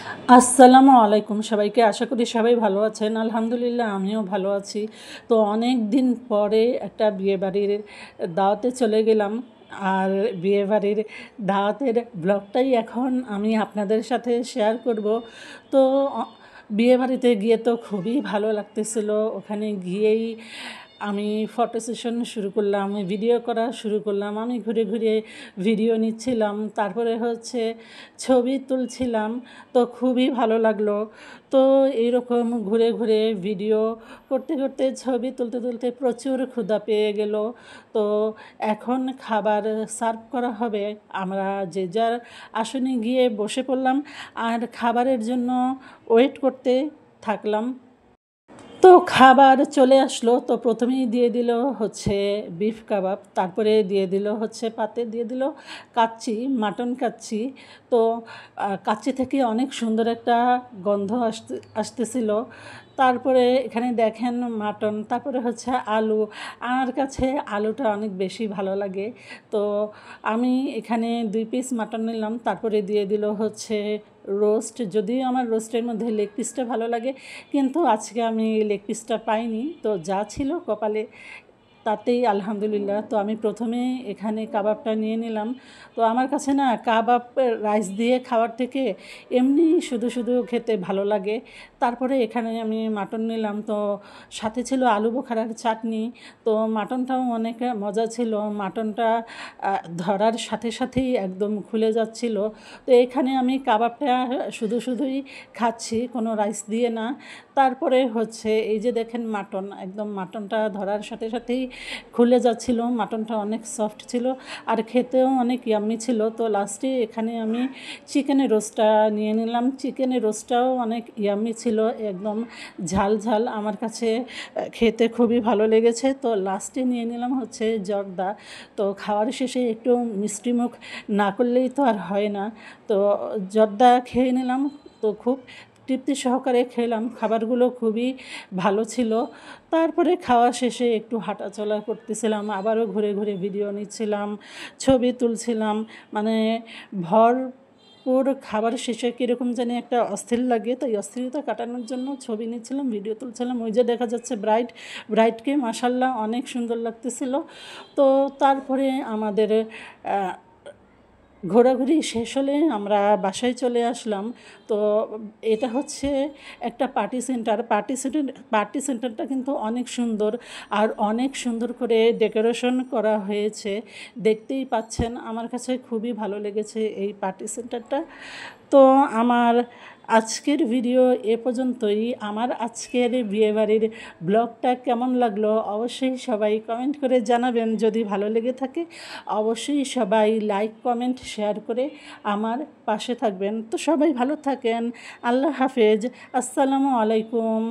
আসসালামু আলাইকুম সবাইকে। আশা করি সবাই ভালো আছেন। আলহামদুলিল্লাহ আমিও ভালো আছি। তো অনেক দিন পরে একটা বিয়েবাড়ির দাওয়াতে চলে গেলাম। আর বিয়েবাড়ির দাওয়াতের ব্লগটাই এখন আমি আপনাদের সাথে শেয়ার করব। তো অ বিয়েবাড়িতে গিয়ে তো খুবই ভালো লাগতেছিল। ওখানে গিয়েই আমি ফটো সেশন শুরু করলাম, ভিডিও করা শুরু করলাম। আমি ঘুরে, ঘুরে ভিডিও নিচ্ছিলাম। তারপরে হচ্ছে ছবি তুলছিলাম। তো খুবই ভালো লাগলো। তো এইরকম ঘুরে, ঘুরে ভিডিও করতে, করতে ছবি তুলতে, তুলতে প্রচুর ক্ষুধা পেয়ে গেল। তো এখন খাবার সার্ভ করা হবে। আমরা যে যার আসনে গিয়ে বসে পড়লাম আর খাবারের জন্য ওয়েট করতে থাকলাম। তো খাবার চলে আসলো। তো প্রথমেই দিয়ে দিল হচ্ছে বিফ কাবাব, তারপরে দিয়ে দিল হচ্ছে পাতে দিয়ে দিল কাচ্চি, মাটন কাচ্চি। তো কাচ্চি থেকে অনেক সুন্দর একটা গন্ধ আসতেছিল। তারপরে এখানে দেখেন মাটন, তারপরে হচ্ছে আলু। আমার কাছে আলুটা অনেক বেশি ভালো লাগে। তো আমি এখানে 2 পিস মাটন নিলাম। তারপরে দিয়ে দিল হচ্ছে রোস্ট। যদিও আমার রোস্টের মধ্যে লেগ পিসটা ভালো লাগে, কিন্তু আজকে আমি লেগ পিসটা পাইনি। তো যা ছিল কপালে তাতেই আলহামদুলিল্লাহ। তো আমি প্রথমে এখানে কাবাবটা নিয়ে নিলাম। তো আমার কাছে না কাবাব রাইস দিয়ে খাওয়ার থেকে এমনি শুধু শুধু খেতে ভালো লাগে। তারপরে এখানে আমি মাটন নিলাম। তো সাথে ছিল আলু বোখারার চাটনি। তো মাটনটাও অনেক মজা ছিল। মাটনটা ধরার সাথে সাথেই একদম খুলে যাচ্ছিল। তো এখানে আমি কাবাবটা শুধু শুধুই খাচ্ছি, কোনো রাইস দিয়ে না। তারপরে হচ্ছে এই যে দেখেন মাটন, একদম মাটনটা ধরার সাথে সাথেই খুলে যাচ্ছিল। মাটনটা অনেক সফট ছিল আর খেতেও অনেক ইয়াম্মি ছিল। তো লাস্টে এখানে আমি চিকেনের রোস্টটা নিয়ে নিলাম। চিকেনের রোস্টটাও অনেক ইয়াম্মি ছিল, একদম ঝাল ঝাল। আমার কাছে খেতে খুবই ভালো লেগেছে। তো লাস্টে নিয়ে নিলাম হচ্ছে জর্দা। তো খাওয়ার শেষে একটু মিষ্টিমুখ না করলেই তো আর হয় না। তো জর্দা খেয়ে নিলাম। তো খুব তৃপ্তি সহকারে খেলাম। খাবারগুলো খুবই ভালো ছিল। তারপরে খাওয়া শেষে একটু হাঁটাচলা করতেছিলাম, আবারও ঘুরে ঘুরে ভিডিও নিচ্ছিলাম, ছবি তুলছিলাম। মানে ভরপুর খাবার শেষে কীরকম জানি একটা অস্থির লাগে। তো এই অস্থিরতা কাটানোর জন্য ছবি নিচ্ছিলাম, ভিডিও তুলছিলাম। ওই যে দেখা যাচ্ছে ব্রাইডকে মাশাআল্লাহ অনেক সুন্দর লাগতেছিল। তো তারপরে আমাদের ঘোরাঘুরি শেষ হলে আমরা বাসায় চলে আসলাম। তো এটা হচ্ছে একটা পার্টি সেন্টারটা কিন্তু অনেক সুন্দর আর অনেক সুন্দর করে ডেকোরেশন করা হয়েছে। দেখতেই পাচ্ছেন, আমার কাছে খুবই ভালো লেগেছে এই পার্টি সেন্টারটা। তো আমার আজকের ভিডিও এ পর্যন্তই। আমার আজকের বিয়েবাড়ির ব্লগটা কেমন লাগলো অবশ্যই সবাই কমেন্ট করে জানাবেন। যদি ভালো লেগে থাকে অবশ্যই সবাই লাইক, কমেন্ট, শেয়ার করে আমার পাশে থাকবেন। তো সবাই ভালো থাকেন। আল্লাহ হাফেজ। আসসালামু আলাইকুম।